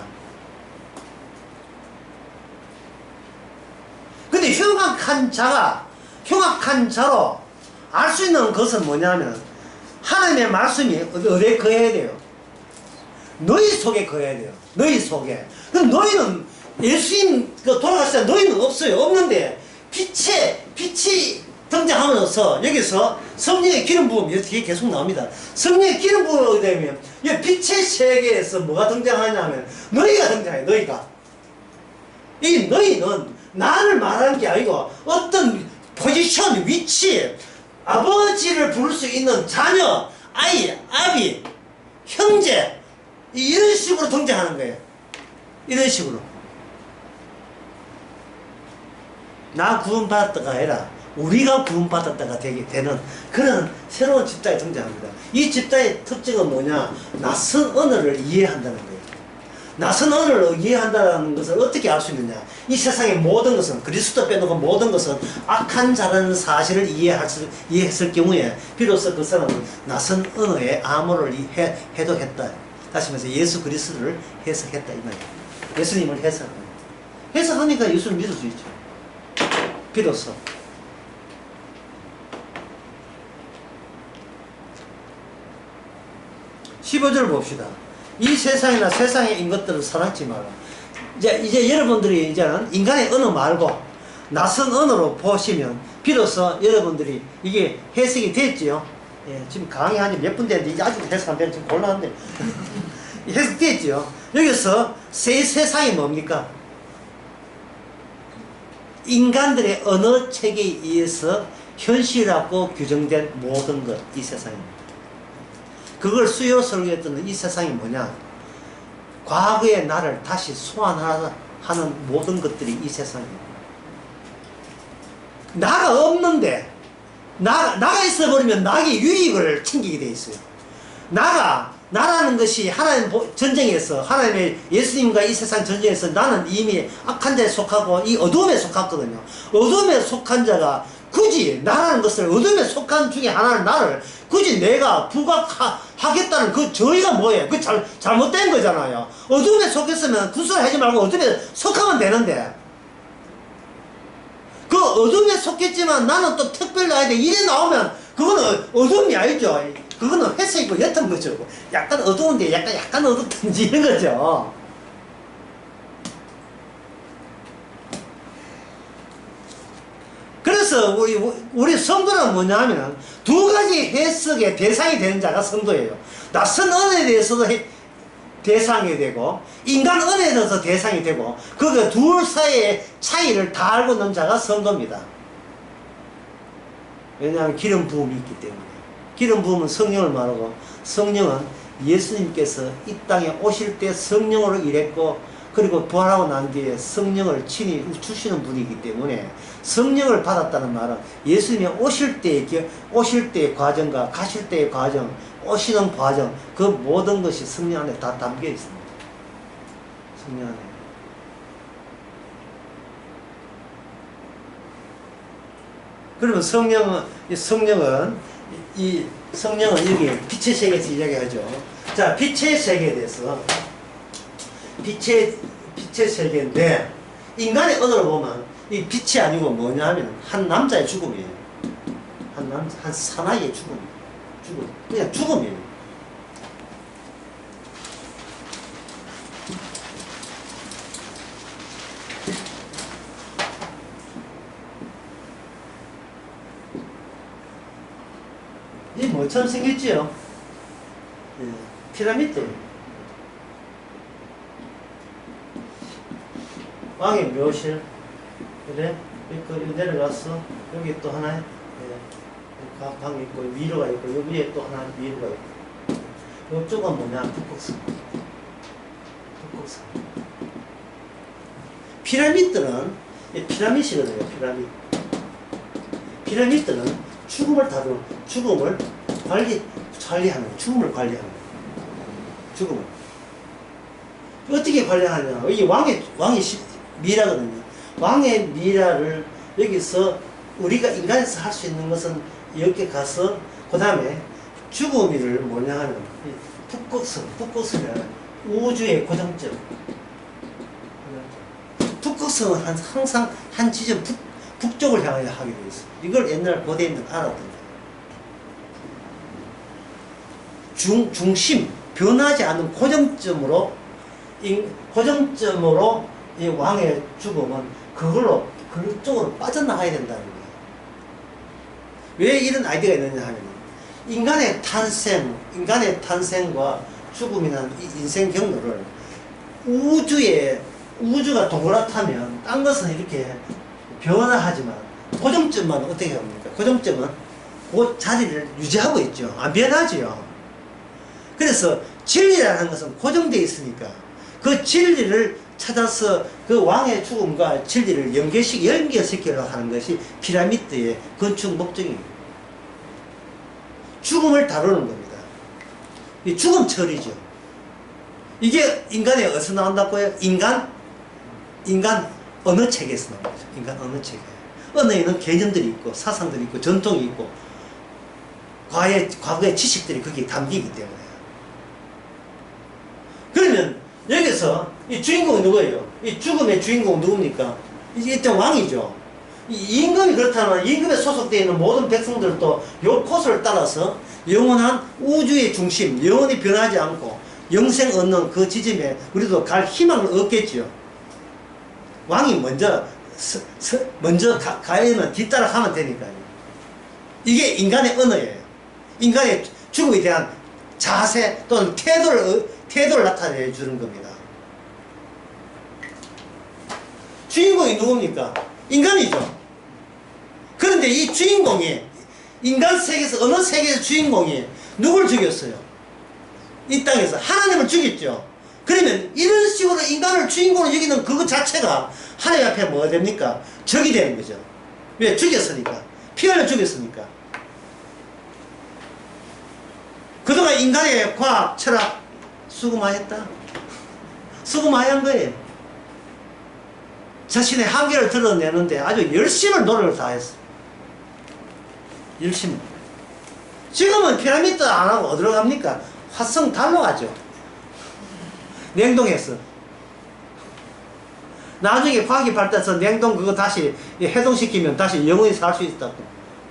근데 흉악한 자로 알 수 있는 것은 뭐냐면 하나님의 말씀이 어디에 거해야 돼요? 너희 속에 거해야 돼요. 너희 속에. 그럼 너희는 예수님 돌아가실 때 너희는 없어요. 없는데 빛이 등장하면서 여기서 성령의 기름 부음 이렇게 계속 나옵니다. 성령의 기름 부음이 되면 이 빛의 세계에서 뭐가 등장하냐면 너희가 등장해요. 너희가. 이 너희는 나를 말하는 게 아니고 어떤 포지션, 위치, 아버지를 부를 수 있는 자녀, 아이, 아비, 형제 이런 식으로 등장하는 거예요. 이런 식으로. 나 구원받았다가 아니라 우리가 구원받았다가 되는 그런 새로운 집단이 등장합니다. 이 집단의 특징은 뭐냐? 낯선 언어를 이해한다는 거예요. 낯선 언어를 이해한다는 것을 어떻게 알 수 있느냐? 이 세상의 모든 것은 그리스도 빼놓고 모든 것은 악한 자라는 사실을 이해했을 경우에 비로소 그 사람은 낯선 언어의 암호를 해독했다. 다시 말해서 예수 그리스도를 해석했다 이 말이에요. 예수님을 해석합니다. 해석하니까 예수를 믿을 수 있죠. 비로소. (15절) 봅시다. 이 세상이나 세상에 있는 것들을 사랑치 마라. 이제 여러분들이 이제는 인간의 언어 말고 낯선 언어로 보시면 비로소 여러분들이 이게 해석이 됐지요. 예, 지금 강의한 지 몇 분 됐는데 이제 아직도 해석 안 되는 지금 곤란한데 해석됐지요. 여기서 세상이 뭡니까? 인간들의 언어 체계에 의해서 현실하고 규정된 모든 것, 이 세상입니다. 그걸 수요 설계했던 이 세상이 뭐냐? 과거의 나를 다시 소환하는 모든 것들이 이 세상입니다. 나가 없는데, 나가 있어버리면 나에게 유익을 챙기게 돼 있어요. 나라는 것이 하나님 전쟁에서, 하나님의 예수님과 이 세상 전쟁에서 나는 이미 악한 자에 속하고 이 어둠에 속했거든요. 어둠에 속한 자가 굳이 나라는 것을 어둠에 속한 중에 하나는 나를 굳이 내가 부각하겠다는 그 저희가 뭐예요? 그 잘못된 거잖아요. 어둠에 속했으면 구술하지 말고 어둠에 속하면 되는데 그 어둠에 속했지만 나는 또 특별히 아닌데 이래 나오면 그거는 어둠이 아니죠. 그거는 회색이고 옅은 거죠. 약간 어두운데 약간 어둡든지 이런 거죠. 그래서 우리 성도는 뭐냐면 두 가지 해석의 대상이 되는 자가 성도예요. 낯선 언어에 대해서도 대상이 되고 인간 언어에 대해서 대상이 되고 그 둘 사이의 차이를 다 알고 있는 자가 성도입니다. 왜냐하면 기름 부음이 있기 때문에. 기름 부음은 성령을 말하고 성령은 예수님께서 이 땅에 오실 때 성령으로 일했고 그리고 부활하고 난 뒤에 성령을 친히 주시는 분이기 때문에 성령을 받았다는 말은 예수님이 오실 때의 과정과 가실 때의 과정, 오시는 과정 그 모든 것이 성령 안에 다 담겨 있습니다. 성령 안에. 그러면 성령은 여기 빛의 세계에서 이야기하죠. 자, 빛의 세계에 대해서 빛의 세계인데 인간의 언어로 보면 이 빛이 아니고 뭐냐 하면 한 남자의 죽음이에요. 한 사나이의 죽음. 그냥 죽음이에요. 이 뭐처럼 생겼지요? 피라미드. 왕의 묘실. 그래? 여기 내려가서 여기 또 하나 예, 방이 있고 위로가 있고 여기 위에 또 하나 위로가 있고 이쪽은 뭐냐? 북극성. 북극성. 피라미드는 피라미드거든요. 피라미드. 피라미드는 죽음을 다루는 죽음을 관리하는 죽음을 관리하는 죽음을 어떻게 관리하냐? 이 왕의 미라거든요. 왕의 미라를 여기서 우리가 인간에서 할 수 있는 것은 여기 가서 그 다음에 죽음이를 뭐냐 하는 북극성은 우주의 고정점. 북극성은 항상 한 지점 북쪽을 향하여 하게 되어 있어. 이걸 옛날 고대인들 알았던 거예요. 중심 변하지 않는 고정점으로 이 왕의 죽음은 그쪽으로 빠져나가야 된다는 거예요. 왜 이런 아이디어가 있느냐 하면 인간의 탄생과 죽음이라는 이 인생 경로를 우주가 동그랗다면 딴 것은 이렇게 변화하지만 고정점만 어떻게 합니까? 고정점은 그 자리를 유지하고 있죠. 안 변하지요. 그래서 진리라는 것은 고정되어 있으니까 그 진리를 찾아서 그 왕의 죽음과 진리를 연결시키려고 하는 것이 피라미드의 건축 목적입니다. 죽음을 다루는 겁니다. 이 죽음 처리죠. 이게 인간에 어디서 나온다고요? 인간 언어책에서 나온 거죠. 인간 언어책. 언어에는 개념들이 있고 사상들이 있고 전통이 있고 과거의 지식들이 거기에 담기기 때문에. 그러면 여기서 이 주인공이 누구예요? 이 죽음의 주인공 누굽니까? 이게 일단 왕이죠. 이 임금이 그렇다면 임금에 소속되어 있는 모든 백성들도 요 코스를 따라서 영원한 우주의 중심, 영원히 변하지 않고 영생 얻는 그 지점에 우리도 갈 희망을 얻겠지요. 왕이 먼저 가야면 뒤따라 가면 되니까요. 이게 인간의 언어예요. 인간의 죽음에 대한 자세 또는 태도를 나타내 주는 겁니다. 주인공이 누굽니까? 인간이죠. 그런데 이 주인공이 인간 세계에서 어느 세계에서 주인공이 누굴 죽였어요? 이 땅에서 하나님을 죽였죠. 그러면 이런 식으로 인간을 주인공으로 여기는 그것 자체가 하나님 앞에 뭐가 됩니까? 적이 되는 거죠. 왜? 죽였으니까. 피 흘려 죽였으니까. 그동안 인간의 과학, 철학 수고 많이 했다. 수고 많이 한 거예요. 자신의 한계를 드러내는데 아주 열심을 노력을 다했어. 열심. 지금은 피라미드 안 하고 어디로 갑니까? 화성 달로 가죠. 냉동해서. 나중에 과학이 발달해서 냉동 그거 다시 해동시키면 다시 영원히 살 수 있다고.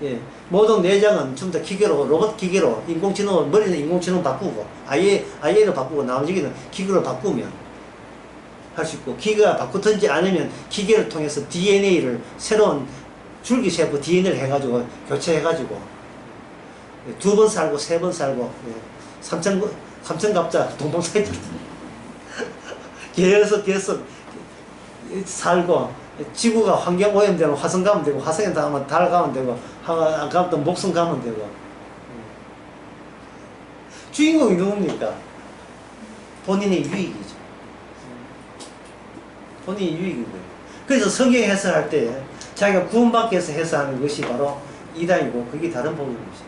예. 모든 내장은 전부 다 기계로, 로봇 기계로, 인공지능, 머리는 인공지능 바꾸고, IA를 바꾸고, 나머지는 기계로 바꾸면 할 수 있고, 기계가 바꾸든지 아니면 기계를 통해서 DNA를 새로운 줄기세포 DNA를 해가지고, 교체해가지고, 2번 살고, 3번 살고, 삼천갑자, 동방사이드. 계속 살고, 지구가 환경 오염되면 화성 가면 되고, 화성에 가면 달 가면 되고, 안 가면 또 목성 가면 되고. 주인공이 누굽니까? 본인의 유익이죠. 본인의 유익인 거예요. 그래서 성경 해설할 때 자기가 구원받기 위해서 해설하는 것이 바로 이단이고, 그게 다른 복음이죠.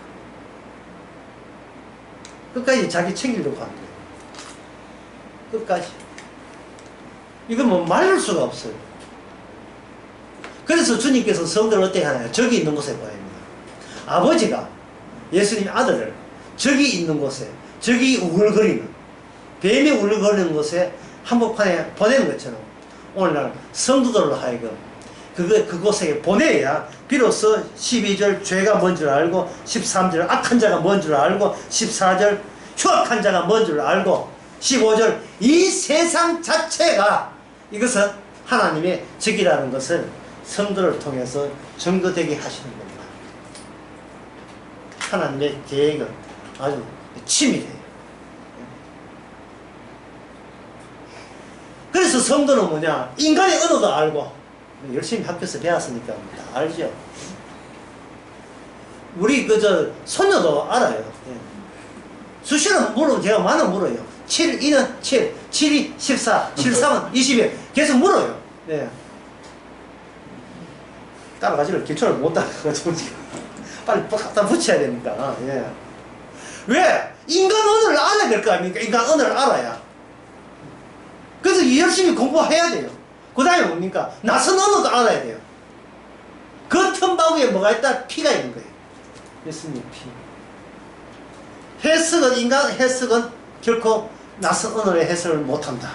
끝까지 자기 챙기려고 하는 거예요. 끝까지. 이건 뭐 말할 수가 없어요. 그래서 주님께서 성도를 어떻게 하나요? 적이 있는 곳에 보냅니다. 아버지가 예수님 아들을 적이 있는 곳에, 적이 우글거리는, 뱀이 우글거리는 곳에 한복판에 보내는 것처럼 오늘날 성도들로 하여금 그곳에 보내야 비로소 12절 죄가 뭔 줄 알고, 13절 악한 자가 뭔 줄 알고, 14절 흉악한 자가 뭔 줄 알고, 15절 이 세상 자체가 이것은 하나님의 적이라는 것을 성도를 통해서 증거되게 하시는 겁니다. 하나님의 계획은 아주 치밀해요. 그래서 그래서 성도는 뭐냐? 인간의 언어도 알고, 열심히 학교에서 배웠으니까 다 알죠. 우리 손녀도 알아요. 예. 수시는 물어보면 제가 많이 물어요. 7, 2는 7, 7이 14, 7, 3은 21. 계속 물어요. 예. 따라가지를 기초를 못 따라가지고 빨리 갖다 붙여야 되니까. 예. 왜? 인간 언어를 알아야 될 거 아닙니까? 인간 언어를 알아야. 그래서 열심히 공부해야 돼요. 그 다음에 뭡니까? 낯선 언어도 알아야 돼요. 그 틈바구니에 뭐가 있다? 피가 있는 거예요. 예수님 피. 해석은, 인간 해석은 결코 낯선 언어의 해석을 못한다.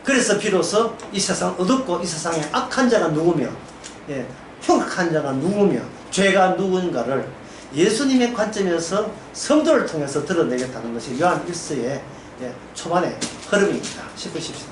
그래서 비로소 이 세상 어둡고 이 세상에 악한 자가 누구며, 예, 흉악한 자가 누구며, 죄가 누군가를 예수님의 관점에서 성도를 통해서 드러내겠다는 것이 요한 1서의 초반의 흐름입니다. 싶으십시오.